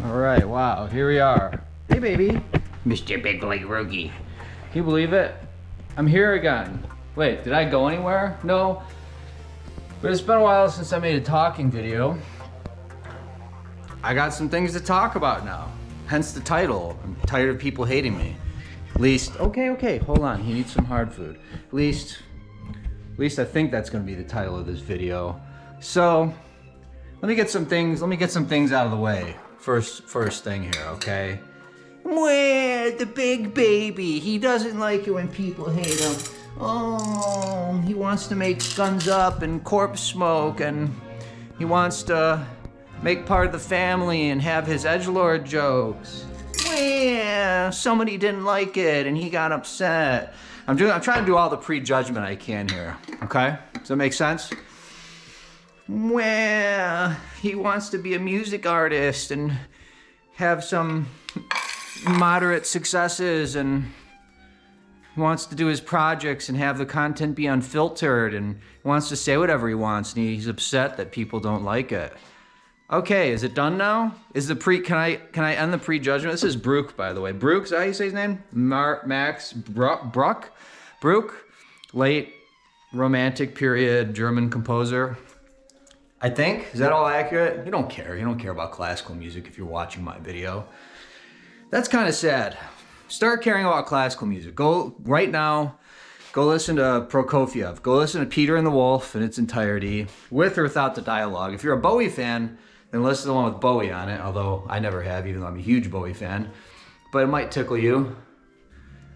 All right, wow, here we are. Hey, baby. Mr. Big Leg Rookie. Can you believe it? I'm here again. Wait, did I go anywhere? No. But it's been a while since I made a talking video. I got some things to talk about now. Hence the title. I'm tired of people hating me. At least, okay, hold on. He needs some hard food. At least I think that's gonna be the title of this video. So, let me get some things out of the way. First thing here, okay? Well, the big baby, he doesn't like it when people hate him. Oh, he wants to make guns up and corpse smoke, and he wants to make part of the family and have his edgelord jokes. Well, somebody didn't like it and he got upset. I'm trying to do all the prejudgment I can here, okay? Does that make sense? Well, he wants to be a music artist and have some moderate successes, and he wants to do his projects and have the content be unfiltered, and he wants to say whatever he wants, and he's upset that people don't like it. Okay, is it done now? Can I end the prejudgment? This is Bruch, by the way. Bruch, is that how you say his name? Max Bruch? Bruch, late Romantic period German composer. I think, is that all accurate? You don't care about classical music if you're watching my video. That's kind of sad. Start caring about classical music. Go, right now, go listen to Prokofiev. Go listen to Peter and the Wolf in its entirety, with or without the dialogue. If you're a Bowie fan, then listen to the one with Bowie on it, although I never have, even though I'm a huge Bowie fan. But it might tickle you.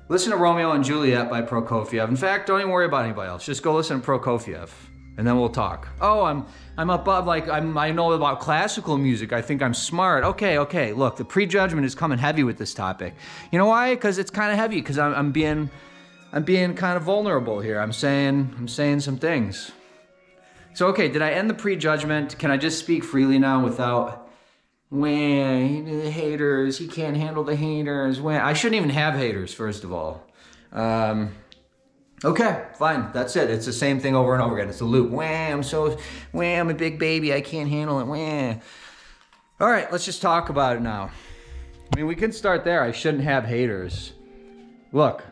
Listen to Romeo and Juliet by Prokofiev. In fact, don't even worry about anybody else. Just go listen to Prokofiev, and then we'll talk. Oh, I'm above, like, I know about classical music. I think I'm smart. Okay, look, the prejudgment is coming heavy with this topic. You know why? Because it's kind of heavy, because I'm being kind of vulnerable here. I'm saying some things. So, okay, did I end the prejudgment? Can I just speak freely now without, well, the haters, he can't handle the haters. Well, I shouldn't even have haters, first of all. Okay, fine, that's it. It's the same thing over and over again. It's a loop. I'm a big baby, I can't handle it. Wah. All right, let's just talk about it now. I mean, we can start there. I shouldn't have haters. Look,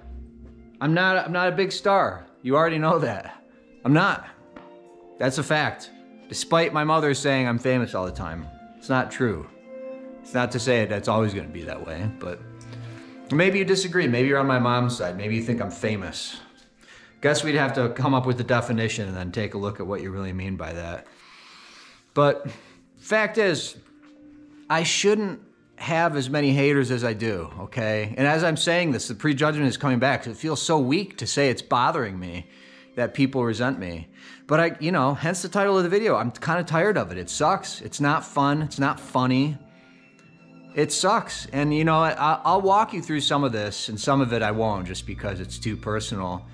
I'm not a big star. You already know that. I'm not. That's a fact. Despite my mother saying I'm famous all the time. It's not true. It's not to say that's always gonna be that way, but maybe you disagree. Maybe you're on my mom's side. Maybe you think I'm famous. Guess we'd have to come up with the definition and then take a look at what you really mean by that. But fact is, I shouldn't have as many haters as I do, okay? And as I'm saying this, the prejudgment is coming back. It feels so weak to say it's bothering me that people resent me. But hence the title of the video. I'm kind of tired of it. It sucks. It's not fun. It's not funny. It sucks. And I'll walk you through some of this, and some of it I won't, just because it's too personal.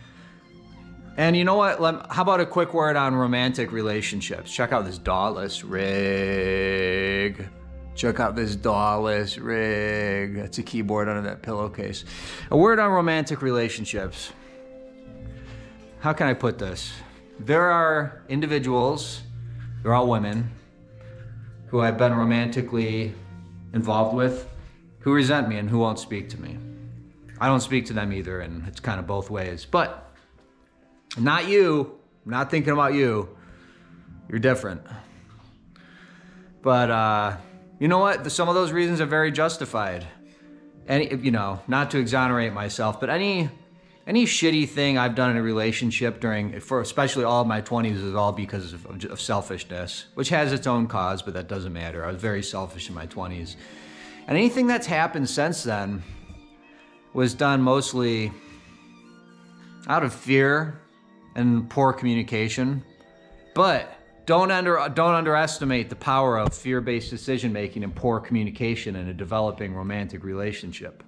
And you know what? How about a quick word on romantic relationships? Check out this dawless rig. Check out this dawless rig. That's a keyboard under that pillowcase. A word on romantic relationships. How can I put this? There are individuals, they're all women, who I've been romantically involved with, who resent me and who won't speak to me. I don't speak to them either, and it's kind of both ways. But not you. I'm not thinking about you. You're different. But you know what? Some of those reasons are very justified. Not to exonerate myself, but any shitty thing I've done in a relationship for especially all of my 20s is all because of selfishness, which has its own cause, but that doesn't matter. I was very selfish in my 20s. And anything that's happened since then was done mostly out of fear and poor communication. But don't underestimate the power of fear-based decision-making and poor communication in a developing romantic relationship.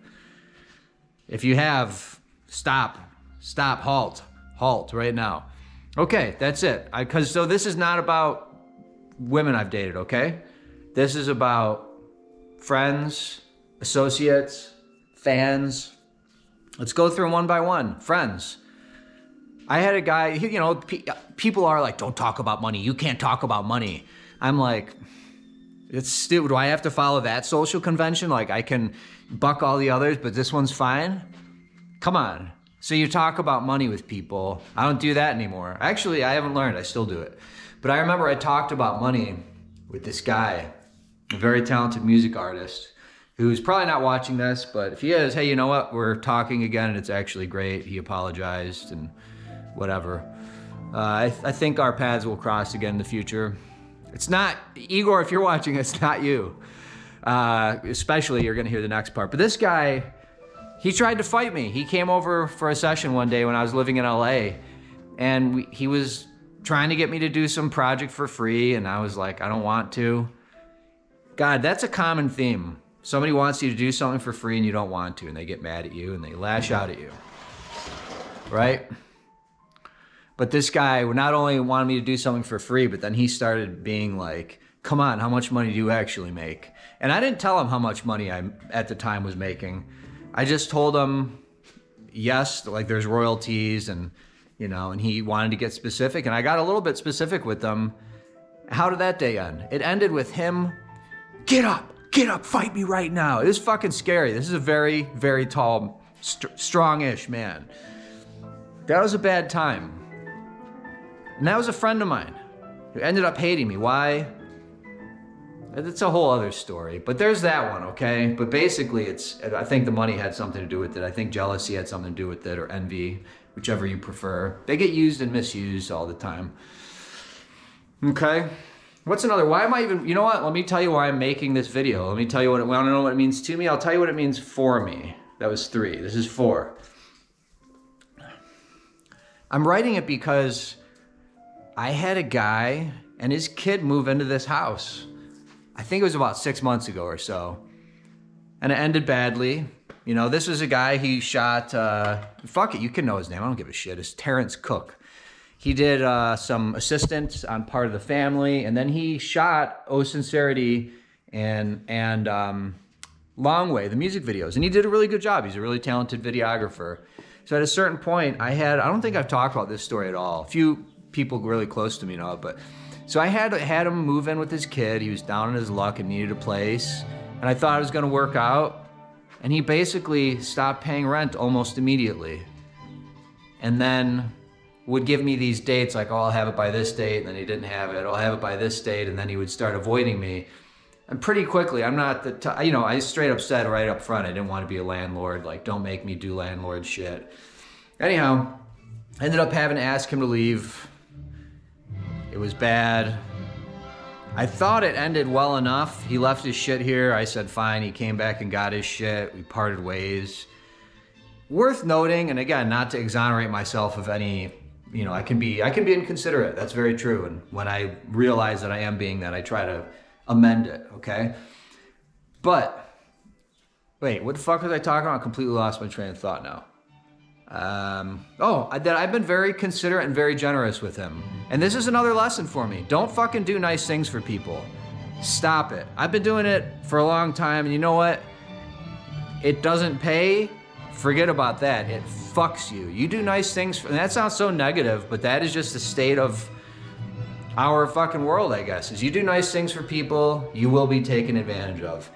If you have, stop, halt right now. Okay, that's it. So this is not about women I've dated, okay? This is about friends, associates, fans. Let's go through them one by one. Friends. I had a guy, people are like, don't talk about money. You can't talk about money. I'm like, It's stupid. Do I have to follow that social convention? Like I can buck all the others, but this one's fine? Come on. So you talk about money with people. I don't do that anymore. Actually, I haven't learned. I still do it. But I remember I talked about money with this guy, a very talented music artist, who's probably not watching this, but if he is, hey, you know what? We're talking again and it's actually great. He apologized and whatever. I think our paths will cross again in the future. It's not, Igor, if you're watching, it's not you. Especially, you're gonna hear the next part. But this guy, he tried to fight me. He came over for a session one day when I was living in LA, and he was trying to get me to do some project for free, and I was like, I don't want to. God, that's a common theme. Somebody wants you to do something for free and you don't want to, and they get mad at you and they lash out at you, right? But this guy not only wanted me to do something for free, but then he started being like, come on, how much money do you actually make? And I didn't tell him how much money I, at the time, was making. I just told him, yes, like there's royalties and, you know, and he wanted to get specific. And I got a little bit specific with them. How did that day end? It ended with him, get up, fight me right now. It was fucking scary. This is a very, very tall, strong-ish man. That was a bad time. And that was a friend of mine who ended up hating me. Why? It's a whole other story, but there's that one, okay? But basically, I think the money had something to do with it. I think jealousy had something to do with it, or envy, whichever you prefer. They get used and misused all the time. Okay? What's another? Why am I even, you know what? Let me tell you why I'm making this video. Let me tell you what, I don't know what it means to me. I'll tell you what it means for me. That was 3. This is 4. I'm writing it because I had a guy and his kid move into this house. I think it was about 6 months ago or so. And it ended badly. You know, this was a guy, he shot, fuck it, you can know his name, I don't give a shit. It's Terrence Cook. He did some assistance on Part of the Family, and then he shot Oh Sincerity and Long Way, the music videos. And he did a really good job. He's a really talented videographer. So at a certain point, I don't think I've talked about this story at all. A few people really close to me know it, but so I had him move in with his kid. He was down on his luck and needed a place, and I thought it was gonna work out, and he basically stopped paying rent almost immediately, and then would give me these dates like, oh, I'll have it by this date, and then he didn't have it. I'll have it by this date, and then he would start avoiding me. And pretty quickly, I'm not the you know, I straight up said right up front I didn't want to be a landlord. Like, don't make me do landlord shit. Anyhow, I ended up having to ask him to leave. It was bad. I thought it ended well enough. He left his shit here. I said fine. He came back and got his shit. We parted ways. Worth noting, and again, not to exonerate myself of any, you know, I can be inconsiderate. That's very true. And when I realize that I am being that, I try to amend it, okay? But, wait, what the fuck was I talking about? I completely lost my train of thought now. That I've been very considerate and very generous with him. And this is another lesson for me. Don't fucking do nice things for people. Stop it. I've been doing it for a long time, and you know what? It doesn't pay. Forget about that. It fucks you. You do nice things, and that sounds so negative, but that is just the state of our fucking world, I guess. Is you do nice things for people, you will be taken advantage of.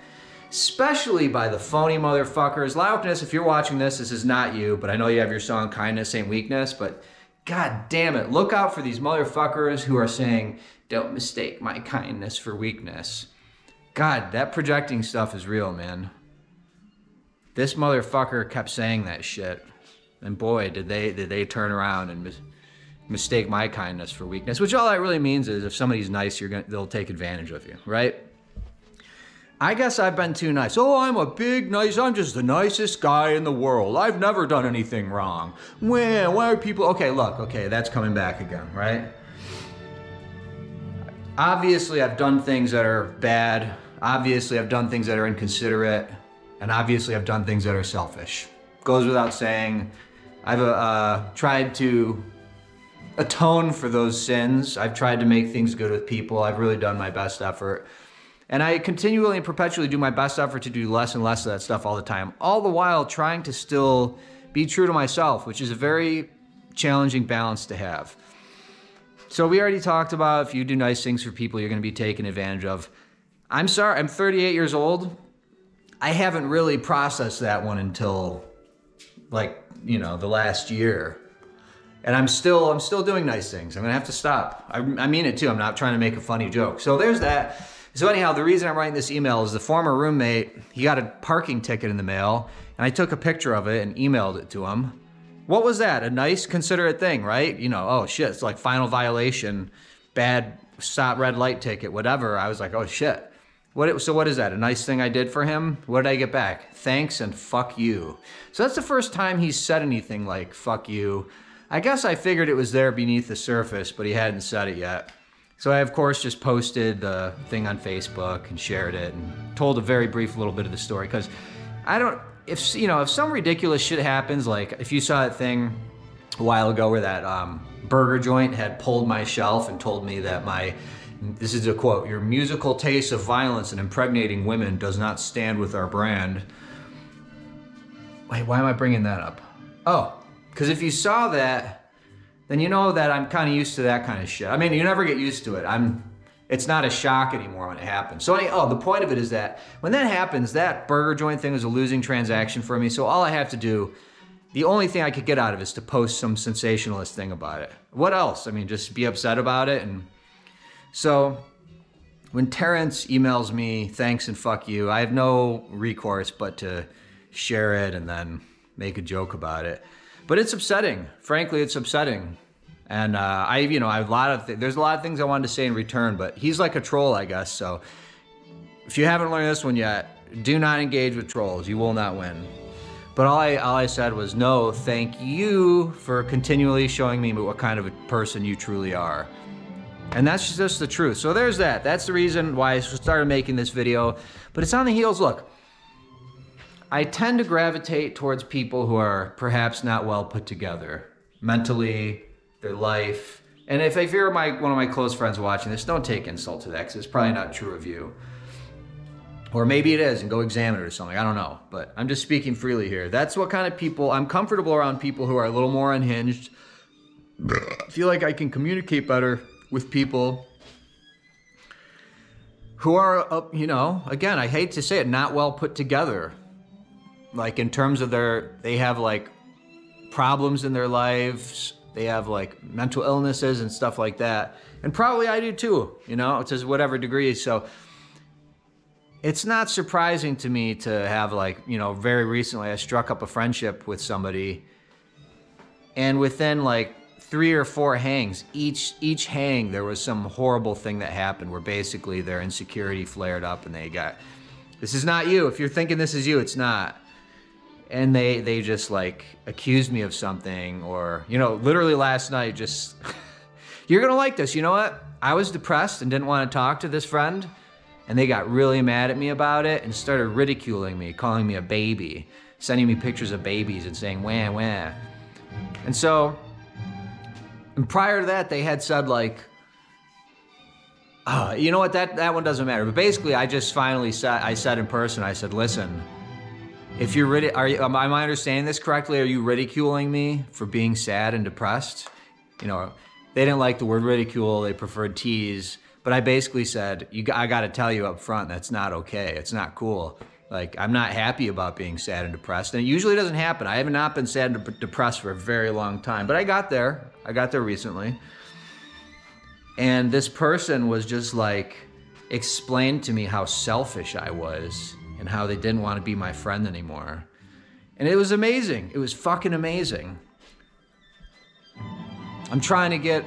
Especially by the phony motherfuckers. Loudness, if you're watching this is not you, but I know you have your song Kindness Ain't Weakness, but god damn it, look out for these motherfuckers who are saying, don't mistake my kindness for weakness. God, that projecting stuff is real, man. This motherfucker kept saying that shit, and boy, did they turn around and mistake my kindness for weakness, which all that really means is if somebody's nice, they'll take advantage of you, right? I guess I've been too nice. Oh, I'm just the nicest guy in the world. I've never done anything wrong. Why are people, okay, look, okay, that's coming back again, right? Obviously, I've done things that are bad. Obviously, I've done things that are inconsiderate. And obviously, I've done things that are selfish. Goes without saying. I've tried to atone for those sins. I've tried to make things good with people. I've really done my best effort. And I continually and perpetually do my best effort to do less and less of that stuff all the time, all the while trying to still be true to myself, which is a very challenging balance to have. So we already talked about if you do nice things for people, you're going to be taken advantage of. I'm sorry, I'm 38 years old. I haven't really processed that one until like, you know, the last year. And I'm still doing nice things. I'm gonna have to stop. I mean it too. I'm not trying to make a funny joke. So there's that. So anyhow, the reason I'm writing this email is the former roommate, he got a parking ticket in the mail, and I took a picture of it and emailed it to him. What was that? A nice, considerate thing, right? You know, oh shit, it's like final violation, bad stop red light ticket, whatever. I was like, oh shit. So what is that? A nice thing I did for him? What did I get back? Thanks and fuck you. So that's the first time he's said anything like fuck you. I guess I figured it was there beneath the surface, but he hadn't said it yet. So I, of course, just posted the thing on Facebook and shared it and told a very brief little bit of the story. Because if some ridiculous shit happens, like if you saw that thing a while ago where that burger joint had pulled my shelf and told me that this is a quote, your musical taste of violence and impregnating women does not stand with our brand. Wait, why am I bringing that up? Oh. Because if you saw that, then you know that I'm kind of used to that kind of shit. I mean, you never get used to it. It's not a shock anymore when it happens. So the point of it is that when that happens, that burger joint thing is a losing transaction for me. So all I have to do, the only thing I could get out of it is to post some sensationalist thing about it. What else? I mean, just be upset about it. And so when Terrence emails me, thanks and fuck you, I have no recourse but to share it and then make a joke about it. But it's upsetting. Frankly, it's upsetting. And there's a lot of things I wanted to say in return, but he's like a troll, I guess. So if you haven't learned this one yet, do not engage with trolls. You will not win. But all I said was, no, thank you for continually showing me what kind of a person you truly are. And that's just the truth. So there's that. That's the reason why I started making this video. But it's on the heels, look. I tend to gravitate towards people who are perhaps not well put together mentally, their life. And if you're one of my close friends watching this, don't take insult to that because it's probably not true of you. Or maybe it is and go examine it or something. I don't know. But I'm just speaking freely here. That's what kind of people, I'm comfortable around people who are a little more unhinged. I feel like I can communicate better with people who are, again, I hate to say it, not well put together. Like in terms of they have like problems in their lives, they have like mental illnesses and stuff like that. And probably I do too, to whatever degree. So it's not surprising to me to have like, very recently I struck up a friendship with somebody and within like 3 or 4 hangs, each hang there was some horrible thing that happened where basically their insecurity flared up and this is not you. If you're thinking this is you, it's not. And they just like accused me of something or, literally last night just, you're gonna like this, you know what? I was depressed and didn't want to talk to this friend and they got really mad at me about it and started ridiculing me, calling me a baby, sending me pictures of babies and saying, wah, wah. And so, and prior to that, they had said like, you know what, that one doesn't matter. But basically I just finally said in person, I said, listen, if you're am I understanding this correctly? Are you ridiculing me for being sad and depressed? They didn't like the word ridicule. They preferred tease. But I basically said, I got to tell you up front, that's not okay. It's not cool. Like, I'm not happy about being sad and depressed. And it usually doesn't happen. I have not been sad and depressed for a very long time. But I got there. I got there recently. And this person was just like, explained to me how selfish I was and how they didn't want to be my friend anymore. And it was amazing. It was fucking amazing. I'm trying to get,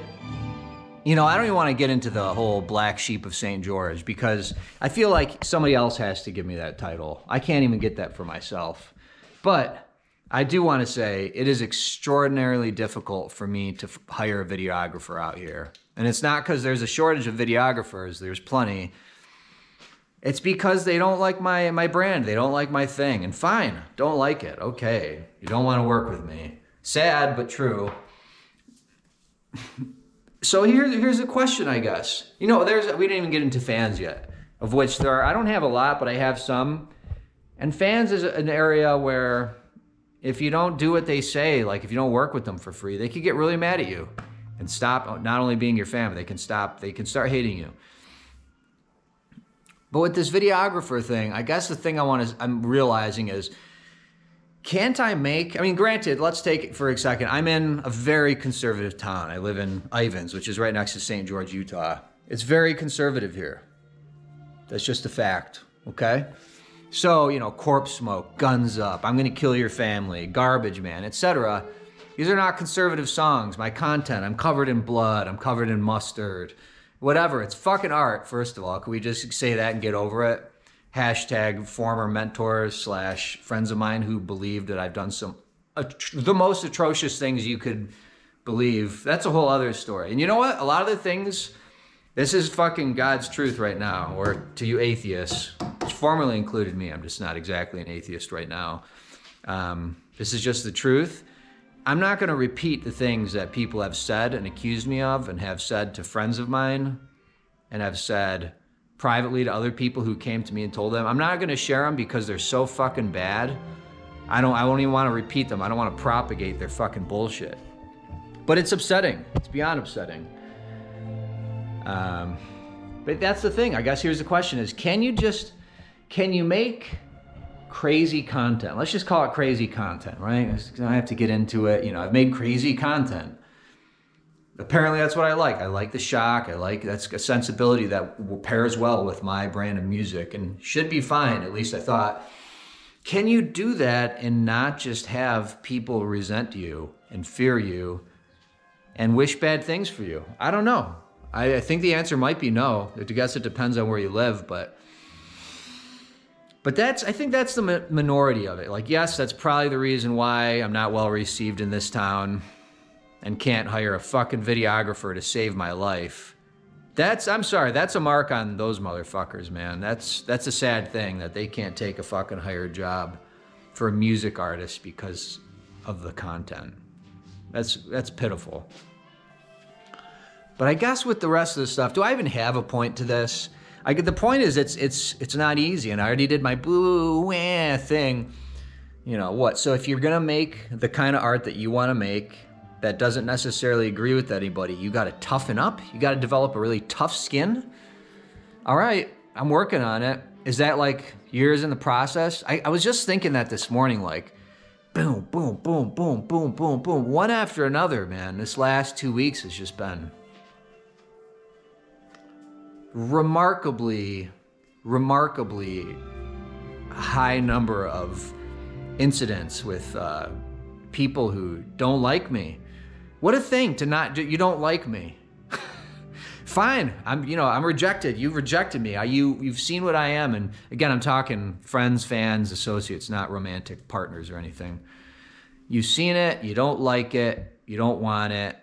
I don't even want to get into the whole black sheep of St. George because I feel like somebody else has to give me that title. I can't even get that for myself. But I do want to say it is extraordinarily difficult for me to hire a videographer out here. And it's not because there's a shortage of videographers. There's plenty. It's because they don't like my brand. They don't like my thing. And fine, don't like it. Okay, you don't want to work with me. Sad, but true. So here's a question, I guess. We didn't even get into fans yet, of which there are, I don't have a lot, but I have some. And fans is an area where if you don't do what they say, like if you don't work with them for free, they could get really mad at you and stop not only being your family, they can start hating you. But with this videographer thing, I guess the thing I'm realizing is, can't I make, I mean, granted, let's take it for a second. I'm in a very conservative town. I live in Ivins, which is right next to St. George, Utah. It's very conservative here. That's just a fact, okay? So, you know, corpse smoke, guns up, I'm gonna kill your family, garbage man, etc. These are not conservative songs. My content, I'm covered in blood, I'm covered in mustard, whatever. It's fucking art, first of all. Can we just say that and get over it? Hashtag former mentors / friends of mine who believe that I've done the most atrocious things you could believe. That's a whole other story. And you know what? A lot of the things, this is fucking God's truth right now, or to you atheists, which formerly included me. I'm just not exactly an atheist right now. This is just the truth. I'm not going to repeat the things that people have said and accused me of and have said to friends of mine and have said privately to other people who came to me and told them. I'm not going to share them because they're so fucking bad. I won't even want to repeat them. I don't want to propagate their fucking bullshit. But it's upsetting. It's beyond upsetting. But that's the thing. I guess here's the question is, can you make crazy content? Let's just call it crazy content, right? I don't have to get into it. You know, I've made crazy content. Apparently that's what I like. I like the shock. That's a sensibility that pairs well with my brand of music and should be fine. At least I thought. Can you do that and not just have people resent you and fear you and wish bad things for you? I don't know. I think the answer might be no. I guess it depends on where you live, but I think that's the minority of it. Like, yes, that's probably the reason why I'm not well received in this town and can't hire a fucking videographer to save my life. I'm sorry, that's a mark on those motherfuckers, man. That's a sad thing that they can't take a fucking hired job for a music artist because of the content. That's pitiful. But I guess with the rest of the stuff, do I even have a point to this? The point is it's not easy, and I already did my boo-wah thing. You know what? So if you're gonna make the kind of art that you want to make that doesn't necessarily agree with anybody, you got to toughen up. You got to develop a really tough skin. All right, I'm working on it. Is that like years in the process? I was just thinking that this morning, like, boom, boom, boom, boom, boom, boom, boom, one after another, man. This last 2 weeks has just been remarkably high number of incidents with people who don't like me. What a thing to you don't like me. Fine, I'm rejected. You've rejected me. You've seen what I am. And again, I'm talking friends, fans, associates, not romantic partners or anything. You've seen it, you don't like it, you don't want it.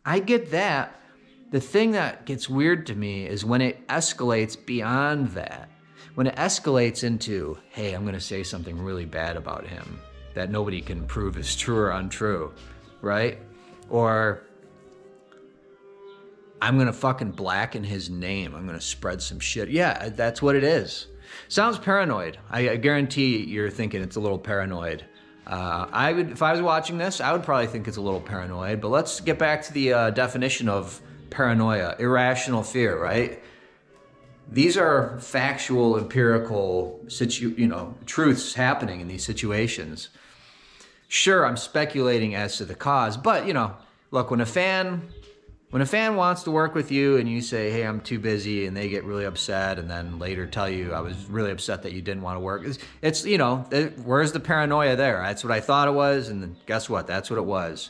I get that. The thing that gets weird to me is when it escalates beyond that. When it escalates into, hey, I'm gonna say something really bad about him that nobody can prove is true or untrue, right? Or I'm gonna fucking blacken his name. I'm gonna spread some shit. Yeah, that's what it is. Sounds paranoid. I guarantee you're thinking it's a little paranoid. If I was watching this, I would probably think it's a little paranoid, but let's get back to the definition of paranoia, irrational fear, right? These are factual, empirical, truths happening in these situations. Sure, I'm speculating as to the cause, but look, when a fan wants to work with you and you say, hey, I'm too busy, and they get really upset and then later tell you I was really upset that you didn't want to work, it's where's the paranoia there? That's what I thought it was, and then guess what? That's what it was.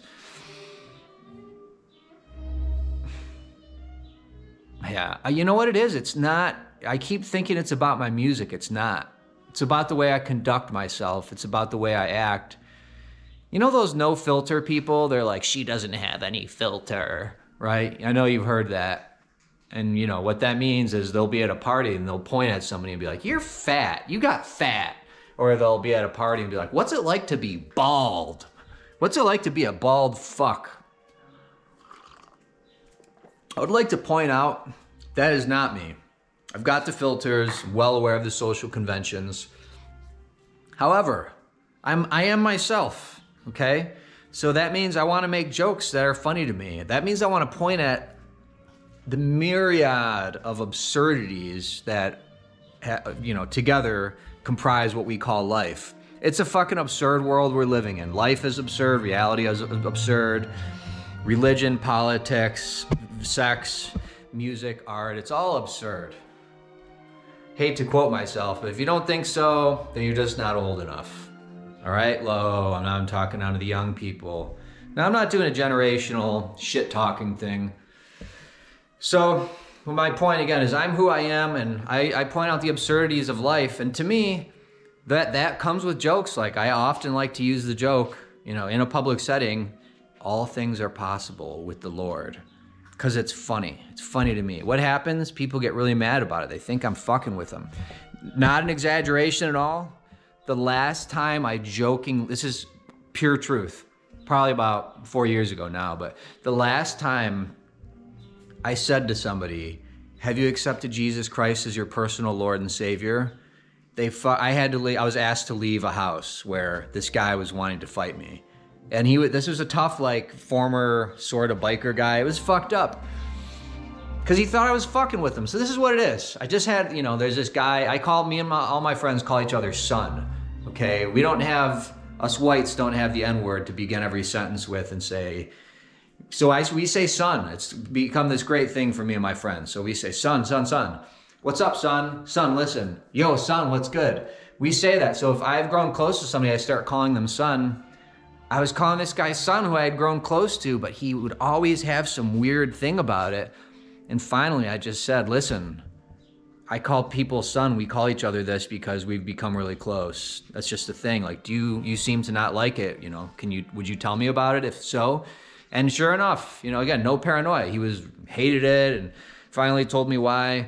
Yeah, you know what it is? It's not, I keep thinking it's about my music. It's not. It's about the way I conduct myself. It's about the way I act. You know those no filter people? They're like, she doesn't have any filter, right? I know you've heard that. And what that means is they'll be at a party and they'll point at somebody and be like, you're fat, you got fat. Or they'll be at a party and be like, what's it like to be bald? What's it like to be a bald fuck? I would like to point out that is not me. I've got the filters, well aware of the social conventions. However, I am myself, okay? So that means I want to make jokes that are funny to me. That means I want to point at the myriad of absurdities that together comprise what we call life. It's a fucking absurd world we're living in. Life is absurd, reality is absurd, religion, politics, sex, music, art, it's all absurd. Hate to quote myself, but if you don't think so, then you're just not old enough. All right, low, I'm talking down to the young people. Now, I'm not doing a generational shit-talking thing. So, well, my point again is I'm who I am, and I point out the absurdities of life, and to me, that comes with jokes. Like, I often like to use the joke, in a public setting, all things are possible with the Lord. Because it's funny. It's funny to me. What happens? People get really mad about it. They think I'm fucking with them. Not an exaggeration at all. The last time this is pure truth, probably about 4 years ago now, but the last time I said to somebody, have you accepted Jesus Christ as your personal Lord and Savior? I was asked to leave a house where this guy was wanting to fight me. And this was a tough, former sort of biker guy. It was fucked up. Because he thought I was fucking with him. So this is what it is. I just had, there's this guy, all my friends call each other son. Okay? Us whites don't have the N-word to begin every sentence with and say, we say son. It's become this great thing for me and my friends. So we say son, son, son. What's up, son? Son, listen. Yo, son, what's good? We say that. So if I've grown close to somebody, I start calling them son. I was calling this guy son who I had grown close to, but he would always have some weird thing about it. And finally, I just said, listen, I call people son. We call each other this because we've become really close. That's just the thing. You seem to not like it, would you tell me about it? If so? And sure enough, again, no paranoia. He hated it and finally told me why.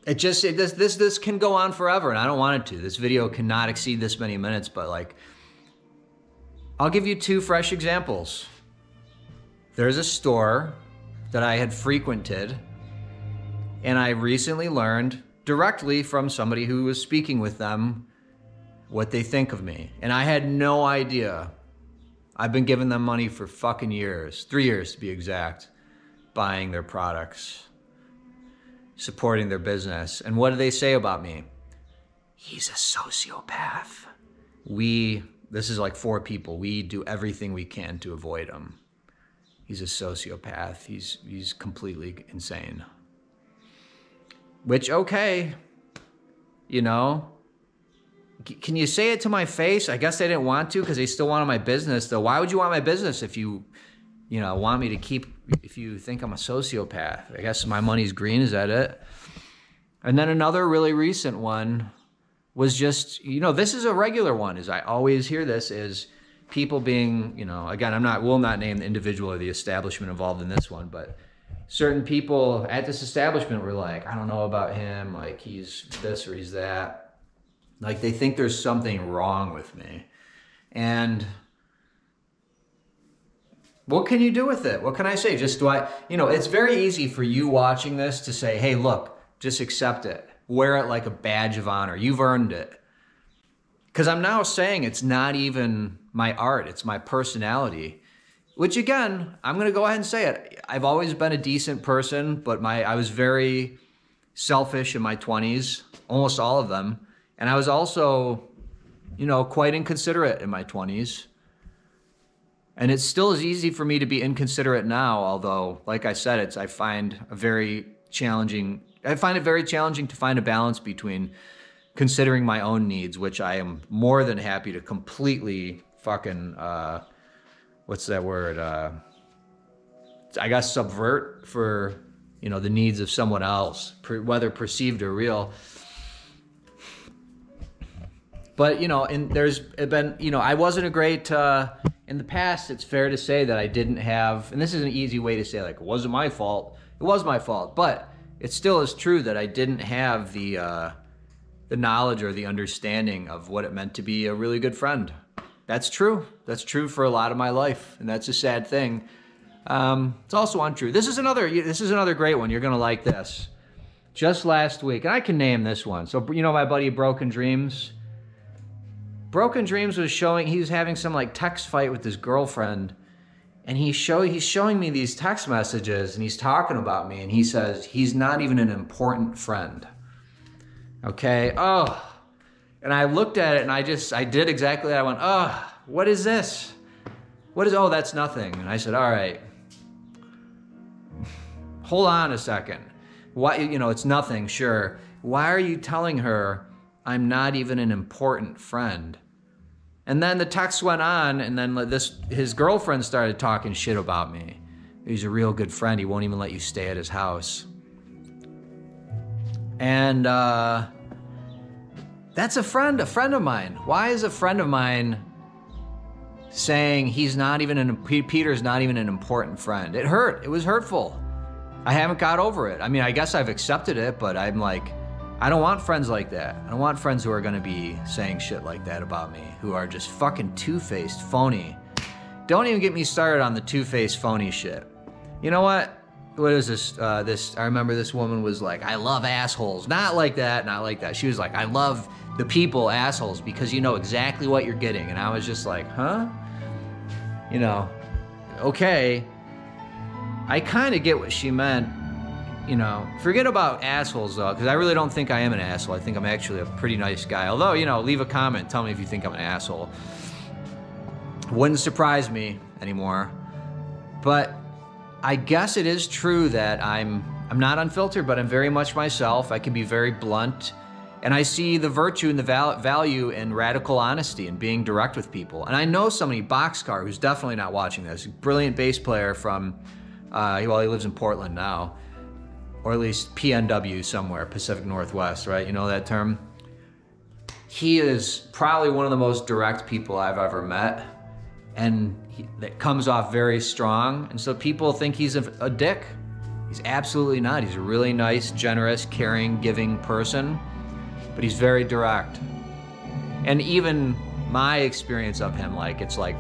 This can go on forever, and I don't want it to. This video cannot exceed this many minutes, but I'll give you 2 fresh examples. There's a store that I had frequented, and I recently learned directly from somebody who was speaking with them what they think of me. And I had no idea. I've been giving them money for fucking years, 3 years to be exact, buying their products, supporting their business. And what do they say about me? He's a sociopath. This is 4 people. We do everything we can to avoid him. He's a sociopath. He's completely insane. Which, okay, can you say it to my face? I guess they didn't want to because they still wanted my business, though. Why would you want my business if you want me to if you think I'm a sociopath? I guess my money's green, is that it? And then another really recent one was just, this is a regular one, as I always hear this, is people being, again, will not name the individual or the establishment involved in this one, but certain people at this establishment were like, I don't know about him, he's this or he's that. They think there's something wrong with me. And what can you do with it? What can I say? It's very easy for you watching this to say, hey, look, just accept it. Wear it like a badge of honor. You've earned it. Because I'm now saying it's not even my art. It's my personality. Which, again, I'm going to go ahead and say it. I've always been a decent person, but I was very selfish in my 20s, almost all of them. And I was also, quite inconsiderate in my 20s. And it's still as easy for me to be inconsiderate now, although, like I said, I find it very challenging to find a balance between considering my own needs, which I am more than happy to completely fucking, what's that word? I guess subvert for, the needs of someone else, whether perceived or real. But, and there's been, I wasn't a great, in the past, it's fair to say that I didn't have, and this is an easy way to say, it wasn't my fault. It was my fault, but it still is true that I didn't have the knowledge or the understanding of what it meant to be a really good friend. That's true. That's true for a lot of my life, and that's a sad thing. It's also untrue. This is another great one. You're gonna like this. Just last week, and I can name this one. So my buddy Broken Dreams. Broken Dreams was showing he was having some text fight with his girlfriend, And he's showing me these text messages, and he's talking about me, and he says he's not even an important friend. Okay, oh. And I looked at it, and I did exactly that. I went, oh, what is this? Oh, that's nothing. And I said, all right, hold on a second. Why, it's nothing, sure. Why are you telling her I'm not even an important friend? And then the text went on, and then his girlfriend started talking shit about me. He's a real good friend. He won't even let you stay at his house. And that's a friend of mine. Why is a friend of mine saying Peter's not even an important friend? It hurt. It was hurtful. I haven't got over it. I mean, I guess I've accepted it, but I'm like, I don't want friends like that. I don't want friends who are gonna be saying shit like that about me, who are just fucking two-faced, phony. Don't even get me started on the two-faced, phony shit. You know what? What is this? I remember this woman was like, I love assholes. Not like that, not like that. She was like, I love the people assholes because you know exactly what you're getting. And I was just like, huh? Okay. I kind of get what she meant. Forget about assholes though, because I really don't think I am an asshole. I think I'm actually a pretty nice guy. Although, leave a comment, tell me if you think I'm an asshole. Wouldn't surprise me anymore. But I guess it is true that I'm not unfiltered, but I'm very much myself. I can be very blunt. And I see the virtue and the value in radical honesty and being direct with people. And I know somebody, Boxcar, who's definitely not watching this, a brilliant bass player from, he lives in Portland now. Or at least PNW somewhere, Pacific Northwest, right? You know that term? He is probably one of the most direct people I've ever met. And that comes off very strong. And so people think he's a dick. He's absolutely not. He's a really nice, generous, caring, giving person. But he's very direct. And even my experience of him,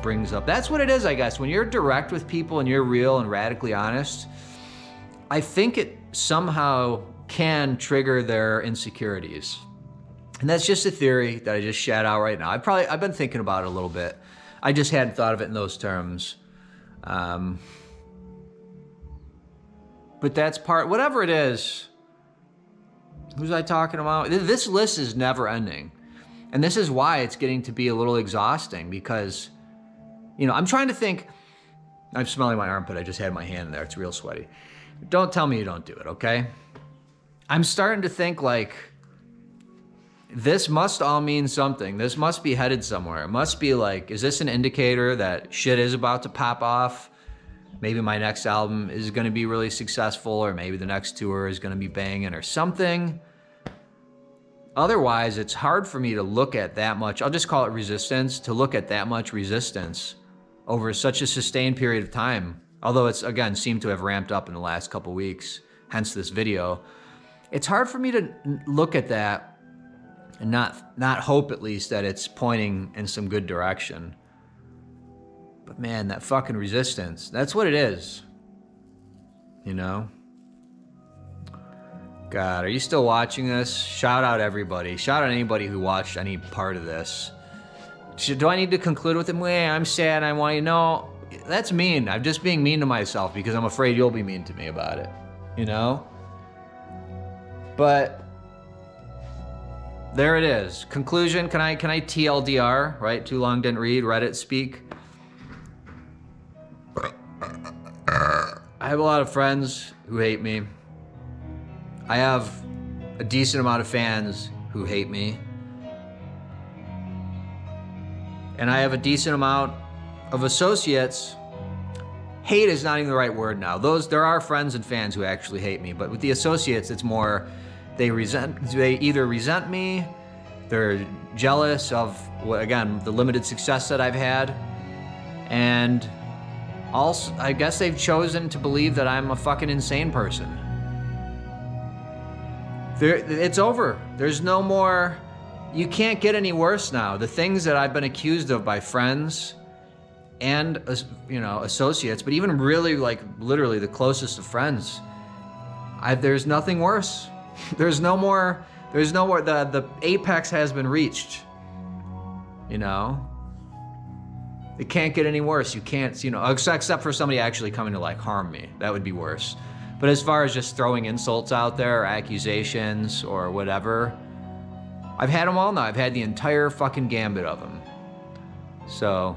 brings up, that's what it is, I guess. When you're direct with people and you're real and radically honest, I think it somehow can trigger their insecurities. And that's just a theory that I just shat out right now. I've been thinking about it a little bit. I just hadn't thought of it in those terms. But that's whatever it is. Who's I talking about? This list is never ending. And this is why it's getting to be a little exhausting because, I'm trying to think. I'm smelling my armpit. I just had my hand in there. It's real sweaty. Don't tell me you don't do it, okay? I'm starting to think this must all mean something. This must be headed somewhere. It must be is this an indicator that shit is about to pop off? Maybe my next album is gonna be really successful, or maybe the next tour is gonna be banging or something. Otherwise, it's hard for me to look at that much, I'll just call it resistance, to look at that much resistance over such a sustained period of time. Although it's, again, seemed to have ramped up in the last couple weeks, hence this video. It's hard for me to look at that and not hope, at least, that it's pointing in some good direction. But man, that fucking resistance, that's what it is. God, are you still watching this? Shout out everybody. Shout out anybody who watched any part of this. Do I need to conclude with him? I'm sad, I want you to know. That's mean. I'm just being mean to myself because I'm afraid you'll be mean to me about it, But there it is. Conclusion, can I TLDR, right? Too long didn't read, Reddit speak. I have a lot of friends who hate me. I have a decent amount of fans who hate me. And I have a decent amount of associates. Hate is not even the right word now. There are friends and fans who actually hate me, but with the associates, it's more they either resent me, they're jealous of, again, the limited success that I've had, and also, I guess they've chosen to believe that I'm a fucking insane person. It's over. There's no more, you can't get any worse now. The things that I've been accused of by friends and, associates, but even really, literally the closest of friends, there's nothing worse. There's no more, the apex has been reached, It can't get any worse. You can't, you know, except for somebody actually coming to like harm me. That would be worse. But as far as just throwing insults out there or accusations or whatever, I've had them all now. I've had the entire fucking gambit of them. So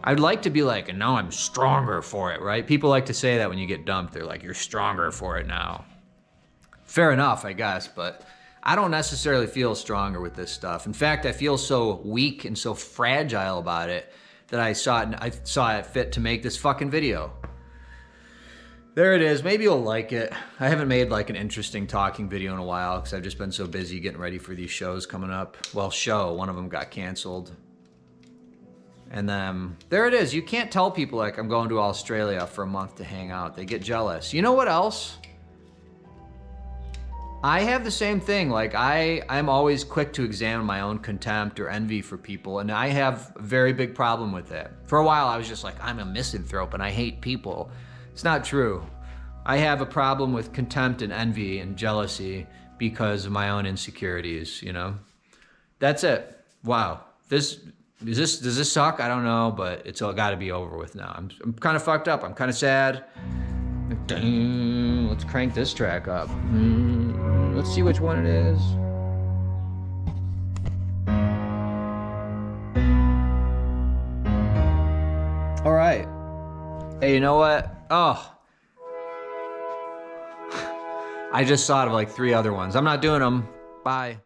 I'd like to be like, and now I'm stronger for it, right? People like to say that when you get dumped. They're like, you're stronger for it now. Fair enough, I guess, but I don't necessarily feel stronger with this stuff. In fact, I feel so weak and so fragile about it that I saw it fit to make this fucking video. There it is. Maybe you'll like it. I haven't made like an interesting talking video in a while because I've just been so busy getting ready for these shows coming up. Well, one of them got canceled. And then there it is. You can't tell people like I'm going to Australia for a month to hang out. They get jealous. You know what else? I have the same thing. Like I'm always quick to examine my own contempt or envy for people, and I have a very big problem with it. For a while, I was just like, I'm a misanthrope and I hate people. It's not true. I have a problem with contempt and envy and jealousy because of my own insecurities, you know? That's it. Wow. Does this suck? I don't know, but it's all got to be over with now. I'm kind of fucked up. I'm kind of sad. Let's crank this track up. Let's see which one it is. All right. Hey, you know what? Oh. I just thought of like 3 other ones. I'm not doing them. Bye.